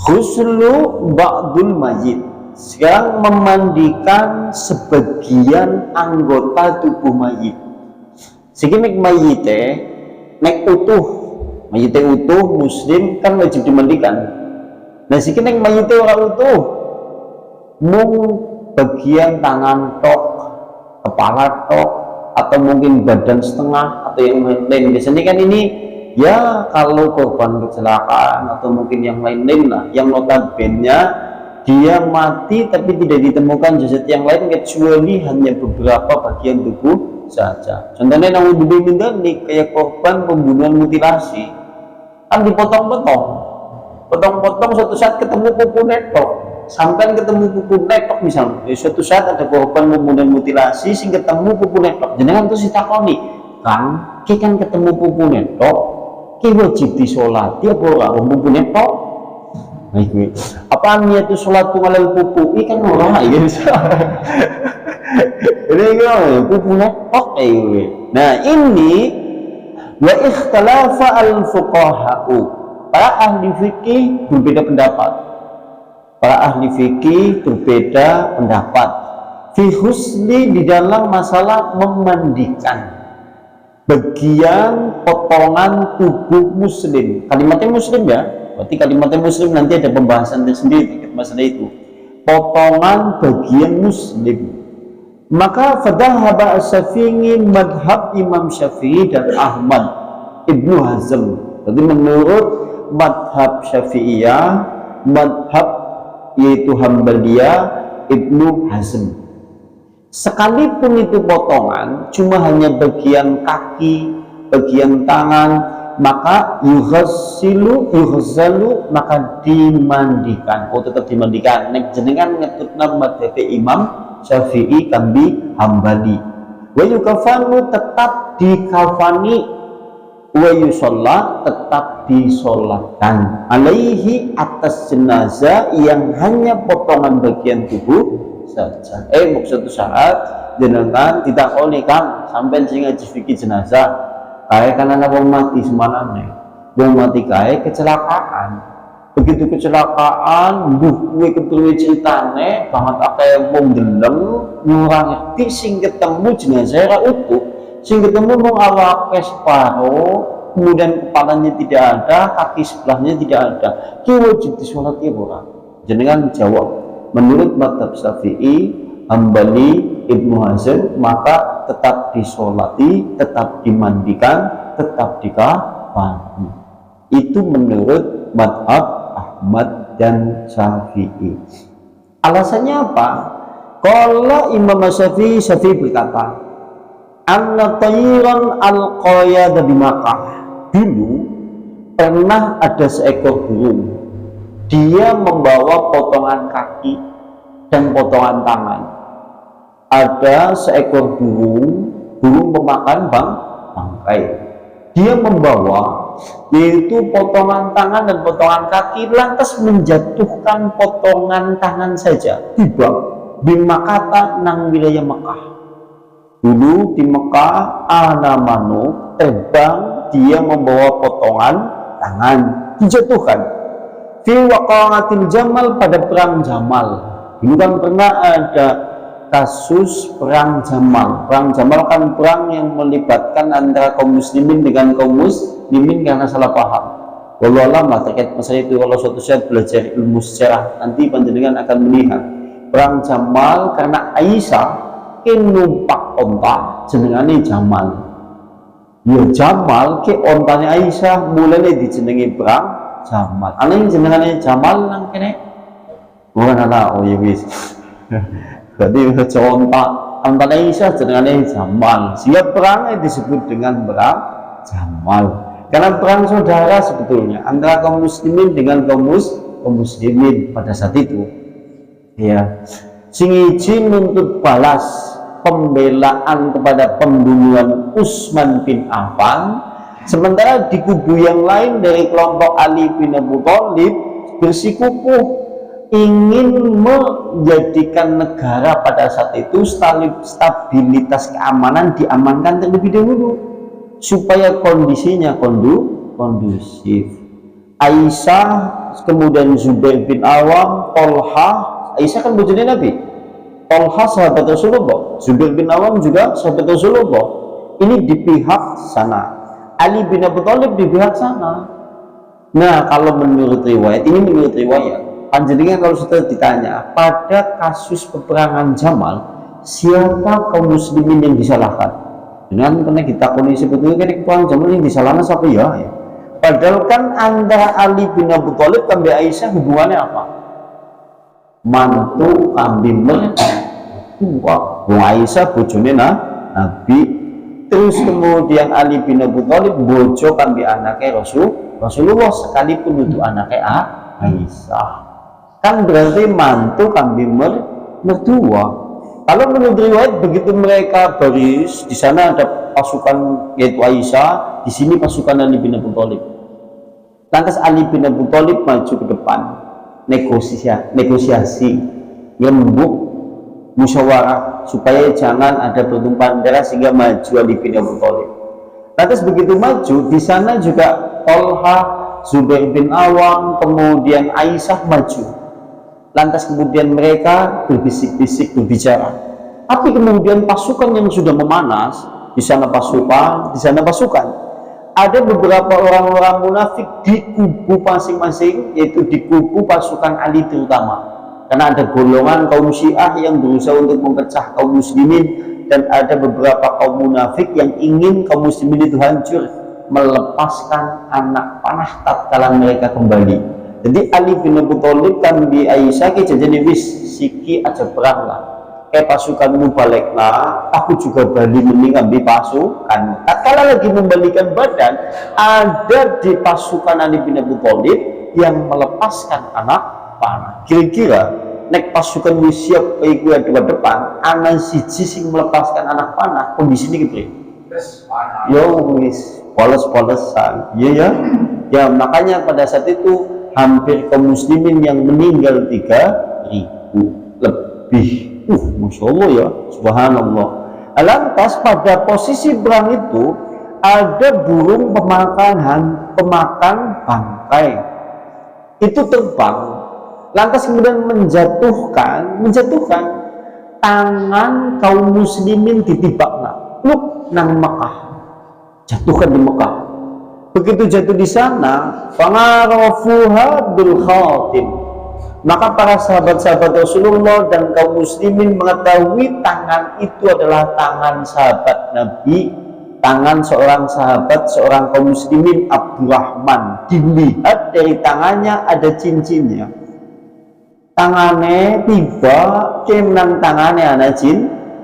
Ghuslu ba'dul mayit, sekarang memandikan sebagian anggota tubuh mayit. Sikimik mayite nek utuh, mayite utuh muslim kan wajib dimandikan. Nah sikimik mayite ora utuh, mung bagian tangan tok, kepala tok, atau mungkin badan setengah atau yang lain. Biasanya kan ini ya kalau korban kecelakaan atau mungkin yang lain-lain lah, yang notabene dia mati tapi tidak ditemukan jasad yang lain kecuali hanya beberapa bagian tubuh saja. Contohnya yang lebih nih kayak korban pembunuhan mutilasi, kan dipotong-potong, potong-potong, suatu saat ketemu pupu netok, sampai ketemu pupu netok misalnya, suatu saat ada korban pembunuhan mutilasi sing ketemu pupu netok, jenengan terus ditakoni, kan, kan ketemu pupu netok, wajib disolati apa ora pupu netok? Apa niat itu sholat tunggal pupu? Ini kan orang ya. Ini kan pupu netok. Nah ini wa ikhtalafa al-fuqaha'u, para ahli fikih berbeda pendapat. Para ahli fikih berbeda pendapat fi husli, di dalam masalah memandikan bagian potongan tubuh muslim. Kalimatnya muslim ya, berarti kalimatnya muslim nanti ada pembahasan tersendiri terkait masalah itu, potongan bagian muslim. Maka fadhahaba as-Syafi'i, madhab Imam Syafi'i dan Ahmad Ibnu Hazm. Jadi menurut madhab Syafi'iyah, madhab yaitu Hambaliyah, Ibnu Hazm, sekalipun itu potongan cuma hanya bagian kaki, bagian tangan, maka yughsalu, maka dimandikan. Oh tetap dimandikan. Nek jenengan ngetutna madhab Imam Syafi'i kambi Hambali. Wa yukafanu, tetap dikafani, wa yusalla, tetap disolatkan, alaihi, atas jenazah yang hanya potongan bagian tubuh saja. Suatu saat jenengan ditakoni, Kang, sampai sing ngaji fikih jenazah kae kan ana wong mati semanane, wong mati kae kecelakaan. Begitu kecelakaan, kuwi ketuwe ceritane banget akeh wong deleng nyurang ngerti sing ketemu jenazah ora utuh, sing ketemu mung awake separo, kemudian kepalanya tidak ada, kaki sebelahnya tidak ada. Ki wajib disolati ora? Jenengan jawab, menurut madhab Syafi'i, Hambali, Ibnu Hazm, maka tetap disolati, tetap dimandikan, tetap dikafani. Itu menurut madhab Ahmad dan Syafi'i. Alasannya apa? Kalau Imam Syafi'i berkata, anna tayran al-qayada di Makkah, dulu pernah ada seekor burung, dia membawa potongan kaki dan potongan tangan. Ada seekor burung pemakan bangkai, dia membawa yaitu potongan tangan dan potongan kaki, lantas menjatuhkan potongan tangan saja tiba di Makkah, nang wilayah Mekah. Dulu di Mekah ana manuk terbang, dia membawa potongan tangan, dijatuhkan fi waqa'atil Jamal, pada perang Jamal. Dulu kan pernah ada kasus perang Jamal. Perang Jamal kan perang yang melibatkan antara kaum muslimin dengan kaum muslimin karena salah paham. Wallahu alam lah terkait masalah itu. Kalau suatu saat belajar ilmu sejarah, nanti panjenengan akan melihat perang Jamal karena Aisyah numpak onta jenengane Jamal. Ya Jamal ke ontanya Aisyah, mulai dijenengi perang Jamal. Ana jenengane Jamal nang kene. Bukan ana, oh ya wis. Berarti onta Aisyah jenengane Jamal. Sehingga perangnya disebut dengan perang Jamal. Karena perang saudara sebetulnya antara kaum muslimin dengan kaum muslimin pada saat itu. Ya. Sing izin nuntut balas pembelaan kepada pembunuhan Utsman bin Affan, sementara di kubu yang lain dari kelompok Ali bin Abi Thalib bersikukuh ingin menjadikan negara pada saat itu stabilitas keamanan diamankan terlebih dahulu supaya kondisinya kondusif. Aisyah, kemudian Zubair bin Awam, Tolha. Aisyah kan bojone Nabi, Tolha sahabat Rasulullah, Zubair bin Awam juga sahabat Rasulullah. Ini di pihak sana, Ali bin Abi Thalib di pihak sana. Nah, kalau menurut riwayat, ini menurut riwayat, panjenengan kalau sudah ditanya pada kasus peperangan Jamal, siapa kaum muslimin yang disalahkan? Dengan pernah ditakoni sebetulnya kan peperangan Jamal yang disalahkan siapa ya? Padahal kan antara Ali bin Abi Thalib sampai Aisyah hubungannya apa? Mantu kambing mertua. Aisyah bojone Nabi. Terus kemudian Ali bin Abi Thalib bojo kambing anaknya Rasulullah, sekalipun untuk anaknya Aisyah. Kan berarti mantu kambing mertua. Kalau menurut riwayat, begitu mereka baris, di sana ada pasukan yaitu Aisyah, di sini pasukan Ali bin Abi Thalib. Lantas Ali bin Abi Thalib maju ke depan, negosiasi, rembuk, musyawarah supaya jangan ada pertumpahan darah sehingga maju Ali bin Abi Thalib. Lantas begitu maju, di sana juga Tolha, Zubair bin Awam, kemudian Aisyah maju. Lantas kemudian mereka berbisik-bisik berbicara. Tapi kemudian pasukan yang sudah memanas, di sana pasukan, di sana pasukan. Ada beberapa orang-orang munafik di kubu masing-masing, yaitu di kubu pasukan Ali terutama. Karena ada golongan kaum Syiah yang berusaha untuk memecah kaum muslimin, dan ada beberapa kaum munafik yang ingin kaum muslimin itu hancur, melepaskan anak panah tatkala mereka kembali. Jadi Ali bin Abi Thalib kan di Aisyah ki jadi wis siki aja perang lah. Kayak pasukanmu baliklah, aku juga bali mending ambil pasukan. Tatkala lagi membalikan badan, ada di pasukan Ali bin Abi Thalib yang melepaskan anak panah. Kira-kira nek pasukan wis siap iku di depan, ana siji sing melepaskan anak panah, kondisi ini kepriye? Yo wis polos-polosan. Iya ya. Ya makanya pada saat itu hampir kaum muslimin yang meninggal 3.000 lebih. Masya Allah ya, subhanallah. Lantas pada posisi perang itu ada burung pemakan bangkai. Itu terbang. Lantas kemudian menjatuhkan tangan kaum muslimin ditibakna. Luk nang Mekah. Jatuhkan di Mekah. Begitu jatuh di sana, fangarafuha bil khatim. Maka para sahabat-sahabat Rasulullah dan kaum muslimin mengetahui tangan itu adalah tangan sahabat Nabi, tangan seorang sahabat, seorang kaum muslimin, Abdurrahman. Dilihat dari tangannya ada cincinnya. Tangannya tiba kemenang tangannya ada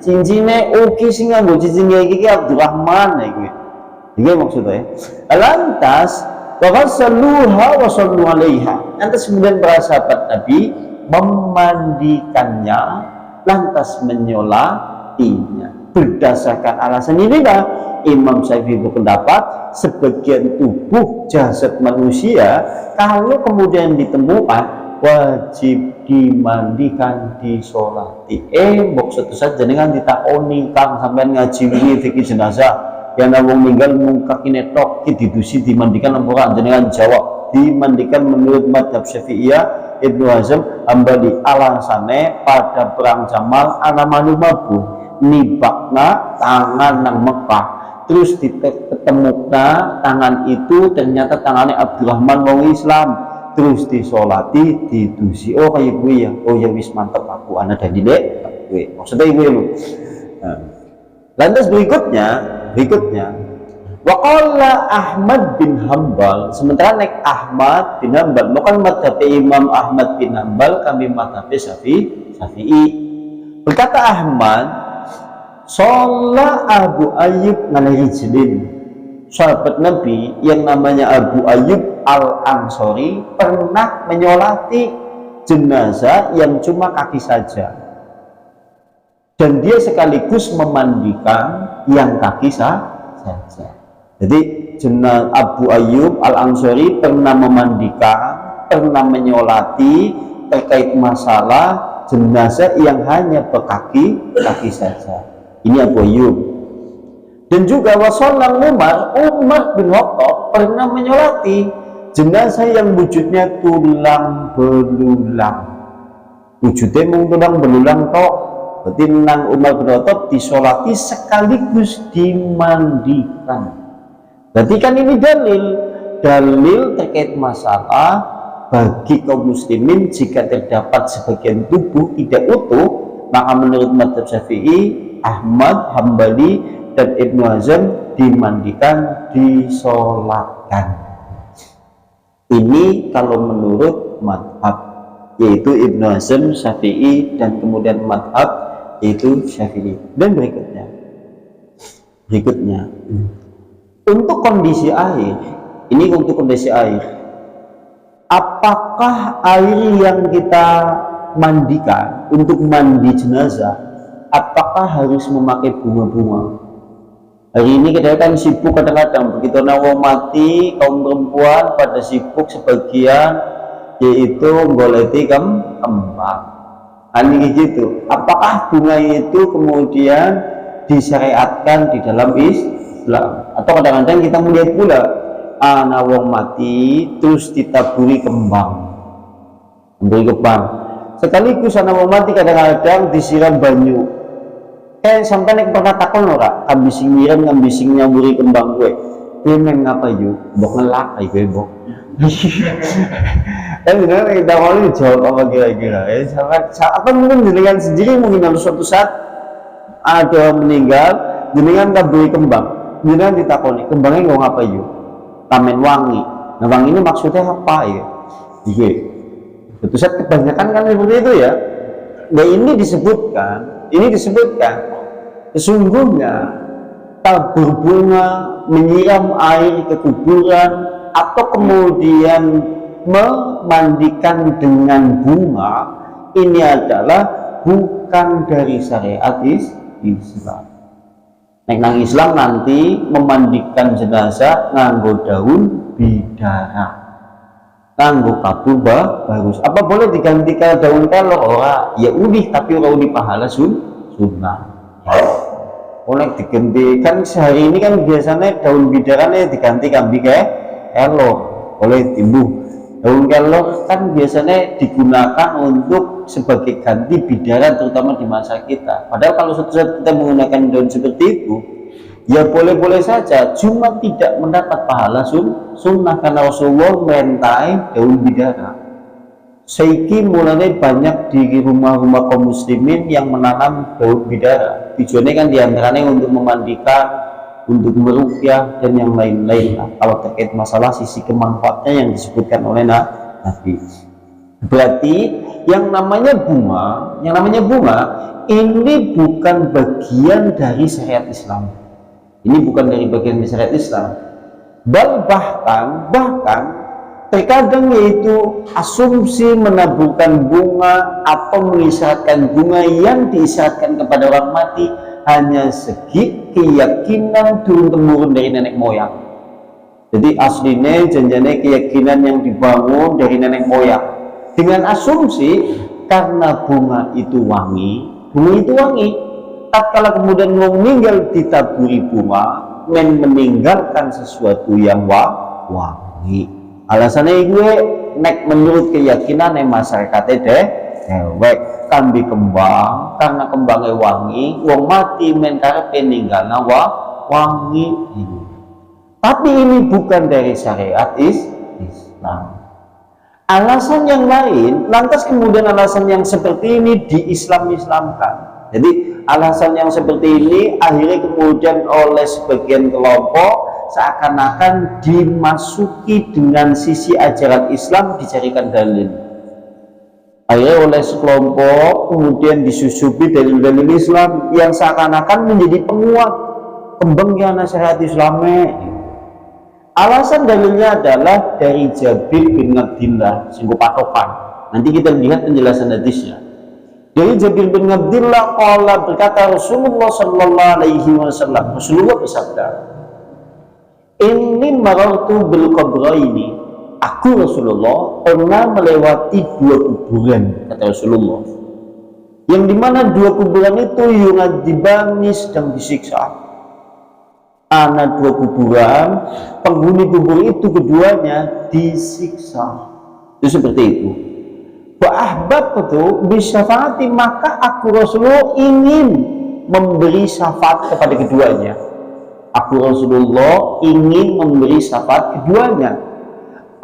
cincinnya. Oke sih nganggo cincinnya iki Abdurrahman iki. Ini maksudnya. Lantas wasalluha wasallu alaiha. Lantas kemudian para sahabat Nabi memandikannya, lantas menyolatinya. Berdasarkan alasan inilah Imam Syafi'i berpendapat sebagian tubuh jasad manusia kalau kemudian ditemukan wajib dimandikan, disolati. Maksud saja dengan ditakoni kang sampean ngaji ini fikih jenazah yang nawang meninggal mungkak netok didusi dimandikan lemburan, jenengan jawab dimandikan menurut madhab Syafi'iyah Ibnu Hazm Hambali. Alasannya pada perang Jamal ana manu mabu nibakna tangan nang Mekah, terus ditemukan tangan itu ternyata tangannya Abdurrahman wong Islam, terus disolati didusi. Oh kayak gue ya, oh ya wis mantep aku anak dan dile gue maksudnya gue lu. Lantas berikutnya waqala Ahmad bin Hambal, sementara naik Ahmad bin Hambal bukan madhab Imam Ahmad bin Hambal, kami madhab Syafi'i. Berkata Ahmad, sholat Abu Ayyub Al-Rijlin, sahabat Nabi yang namanya Abu Ayyub Al-Ansori pernah menyolati jenazah yang cuma kaki saja, dan dia sekaligus memandikan yang kaki saja. Jadi Abu Ayyub Al-Ansori pernah memandikan, pernah menyolati terkait masalah jenazah yang hanya berkaki saja. Ini Abu Ayyub. Dan juga wasallam Umar bin Khattab pernah menyolati jenazah yang wujudnya tulang belulang, wujudnya mung tulang belulang tok, berarti nang Umar bin Khattab disolati sekaligus dimandikan. Berarti kan ini dalil terkait masalah bagi kaum muslimin jika terdapat sebagian tubuh tidak utuh, maka menurut mazhab Syafi'i, Ahmad, Hambali, dan Ibnu Hazm dimandikan, disolatkan. Ini kalau menurut madhab, yaitu Ibnu Hazm, Syafi'i, dan kemudian madhab yaitu Syafi'i. Dan berikutnya untuk kondisi air, ini untuk kondisi air, apakah air yang kita mandikan untuk mandi jenazah, apakah harus memakai bunga-bunga? Hari ini kita kan sibuk kadang-kadang begitu wong mati, kaum perempuan pada sibuk sebagian yaitu goleti kembang. Ini gitu. Apakah bunga itu kemudian disyariatkan di dalam Islam? Atau kadang-kadang kita melihat pula ana wong mati terus ditaburi kembang, memberi kembang. Sekaligus ana wong mati kadang-kadang disiram banyu. Sampai nek pernah takon ora, kambising nyiram kambising nyamburi kembang gue. Pengen ngapa yuk? Mbok ngelak ae gue, Mbok. Benar kita mau jawab apa kira-kira? Atau mungkin jenengan sendiri mungkin dalam suatu saat ada meninggal, jenengan kaburi kembang, jenengan ditakoni kembangnya ngomong apa yuk? Tamen wangi. Nah wangi ini maksudnya apa ya? Iya. Suatu saat kebanyakan kan seperti itu ya. Nah ini disebutkan sesungguhnya tabur bunga, menyiram air ke kuburan, atau kemudian memandikan dengan bunga, ini adalah bukan dari syariat Islam. Nang Islam nanti memandikan jenazah nganggo daun bidara, nganggo kabul bagus. Apa boleh digantikan daun kelor? Ora, ya udih, tapi ora udih pahala sunnah. Oleh digantikan sehari ini kan biasanya daun bidaranya diganti kambi kelor oleh timbuh. Daun kelor kan biasanya digunakan untuk sebagai ganti bidara terutama di masa kita. Padahal kalau suatu saat kita menggunakan daun seperti itu, ya boleh-boleh saja, cuma tidak mendapat pahala sunnah karena Rasulullah mentai daun bidara. Saiki mulai banyak di rumah-rumah kaum muslimin yang menanam daun bidara. Tujuannya kan diantaranya untuk memandikan, untuk meruqyah, dan yang lain-lain. Nah, kalau terkait masalah sisi kemanfaatnya yang disebutkan oleh Nabi. Berarti yang namanya bunga ini bukan bagian dari syariat Islam. Ini bukan dari bagian syariat Islam. Bahkan terkadang yaitu asumsi menaburkan bunga atau mengisyaratkan bunga yang diisyaratkan kepada orang mati hanya segi keyakinan turun-temurun dari nenek moyang. Jadi aslinya janjane keyakinan yang dibangun dari nenek moyang dengan asumsi karena bunga itu wangi. Tatkala kemudian meninggal ditaburi bunga, meninggalkan sesuatu yang wangi. Alasannya gue nek menurut keyakinan masyarakat dewek kambi kembang karena kembangnya wangi, wong mati menkarepe ninggalna wangi. Tapi ini bukan dari syariat Islam. Alasan yang lain, lantas kemudian alasan yang seperti ini di-Islam-Islamkan. Jadi alasan yang seperti ini akhirnya kemudian oleh sebagian kelompok seakan-akan dimasuki dengan sisi ajaran Islam, dicarikan dalil. Akhirnya oleh sekelompok kemudian disusupi dalil-dalil Islam yang seakan-akan menjadi penguat kembangnya syariat Islamnya. Alasan dalilnya adalah dari Jabir bin Abdillah, singgung patokan. Nanti kita lihat penjelasan hadisnya. Dari Jabir bin Abdillah qala, berkata Rasulullah sallallahu alaihi wasallam, Rasulullah bersabda, "Inni marartu bil qabraini." Aku Rasulullah pernah melewati dua kuburan, kata Rasulullah. Yang dimana dua kuburan itu yungadzibani, sedang disiksa. Ana dua kuburan, penghuni kubur itu keduanya disiksa. Itu seperti itu. Wa ahbabtu bisyafaati, maka aku Rasulullah ingin memberi syafaat kepada keduanya. Aku Rasulullah ingin memberi syafaat keduanya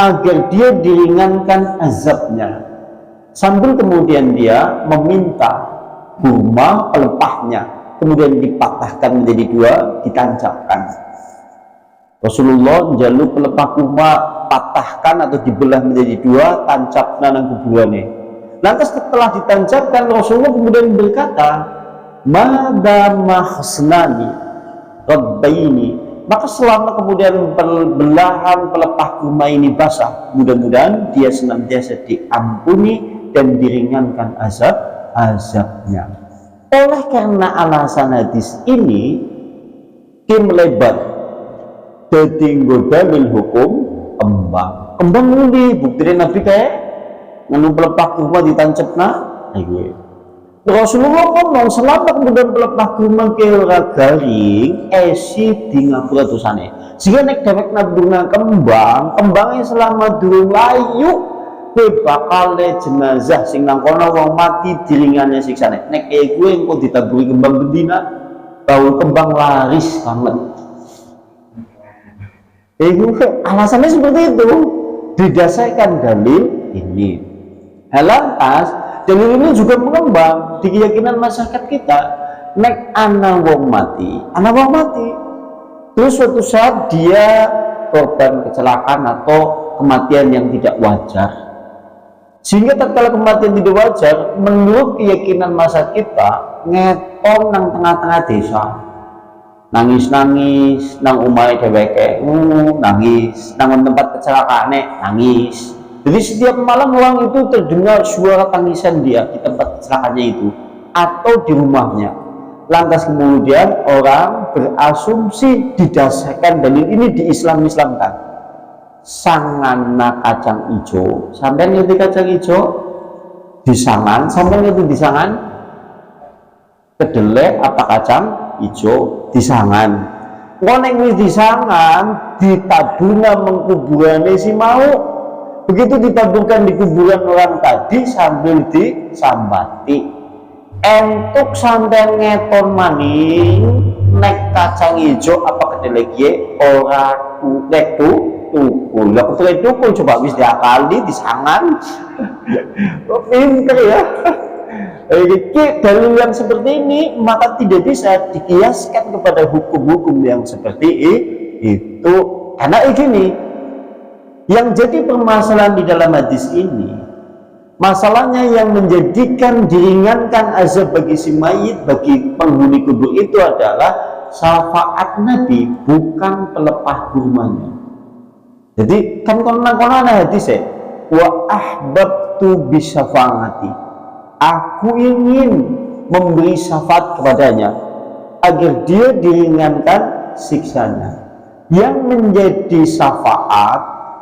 agar dia diringankan azabnya. Sambil kemudian dia meminta kurma pelepahnya, kemudian dipatahkan menjadi dua, ditancapkan. Rasulullah jaluk pelepah kurma patahkan atau dibelah menjadi dua, tancapna nang kuburane. Lantas setelah ditancapkan, Rasulullah kemudian berkata, madama khasnani rabbaini, maka selama kemudian belahan pelepah kurma ini basah, mudah-mudahan dia senantiasa diampuni dan diringankan azabnya. Oleh karena alasan hadis ini, kim lebat dadi dalil hukum kembang ngundi bukti Nabi kayak nganu pelepah kurma ditancapna. Ayo Rasulullah ngomong selama kemudian pelepah kurma ke ora garing esi di ngapura dosane. Sehingga nek dhewek nabungna kembangnya selama durung layu bakal jenazah sing nang kono wong mati diringane siksane. Nek kowe engko ditaburi kembang bendina, bau kembang laris banget. Alasannya seperti itu, didasarkan dalil ini. Lantas dalil ini juga mengembang di keyakinan masyarakat kita. Nek ana wong mati, terus suatu saat dia korban kecelakaan atau kematian yang tidak wajar, sehingga tatkala kematian tidak wajar, menurut keyakinan masa kita ngeton nang tengah-tengah desa, nangis nang umai dheweke, nangis nang tempat kecelakaane, nangis. Jadi setiap malam orang itu terdengar suara tangisan dia di tempat kecelakaannya itu atau di rumahnya. Lantas kemudian orang berasumsi didasarkan dalil ini diislamkan. Sangana kacang ijo, sampai ngerti kacang ijo disangan, sampai ngerti disangan kedelai apa kacang ijo disangan. Ngoneng wis disangan ditabuna mengkuburane si mau. Begitu ditaburkan di kuburan orang tadi sambil disambati. Entuk sampai ngeton maning nek kacang ijo apa kedelai kie ora nek tukul, lah kedelai tukul coba wis diakali disangan. Pinter ya. Dalil yang seperti ini maka tidak bisa dikiaskan kepada hukum-hukum yang seperti itu. Karena begini, yang jadi permasalahan di dalam hadis ini, masalahnya yang menjadikan diringankan azab bagi si mayit, bagi penghuni kubur itu adalah syafaat Nabi, bukan pelepah kurmanya. Jadi kan konon hadis ya, wa ahbabtu bisyafaati, aku ingin memberi syafaat kepadanya agar dia diringankan siksanya. Yang menjadi syafaat,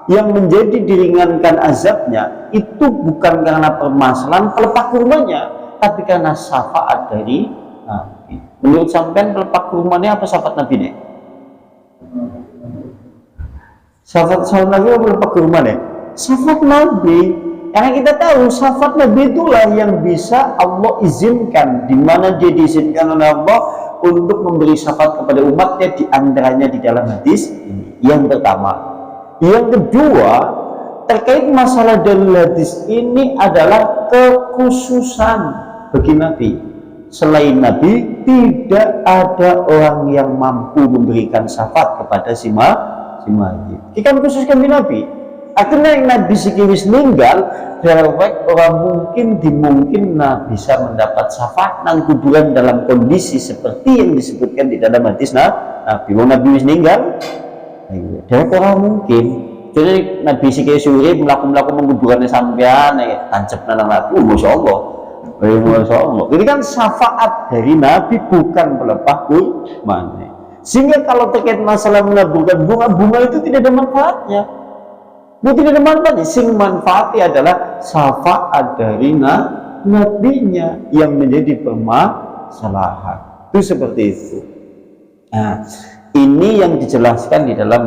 yang menjadi diringankan azabnya itu bukan karena permasalahan pelepah kurmanya, tapi karena syafaat dari Nabi. Menurut sampean pelepah kurmanya apa syafaat Nabi nih? Syafaat Nabi apa pelepah kurmanya? Syafaat Nabi. Karena kita tahu syafaat Nabi itulah yang bisa Allah izinkan, di mana dia diizinkan oleh Allah untuk memberi syafaat kepada umatnya, di antaranya di dalam hadis ini. Yang pertama. Yang kedua, terkait masalah dalil hadis ini adalah kekhususan bagi Nabi. Selain Nabi, tidak ada orang yang mampu memberikan syafaat kepada si mayit. Kita khususkan di Nabi. Akhirnya yang Nabi sikiwis meninggal, dewek orang mungkin bisa mendapat syafaat nang kuburan dalam kondisi seperti yang disebutkan di dalam hadis Nabi. Nabi wis meninggal, dewek orang mungkin. Jadi Nabi sikiwis suri melaku menguburannya sampean, tancap nang Nabi, masya Allah. Jadi kan syafaat dari Nabi bukan pelepah kurma. Sehingga kalau terkait masalah menaburkan bunga itu tidak ada manfaatnya. Tidak ada manfaatnya. Sing manfaatnya adalah syafaat dari nabinya yang menjadi permasalahan. Itu seperti itu. Nah, ini yang dijelaskan di dalam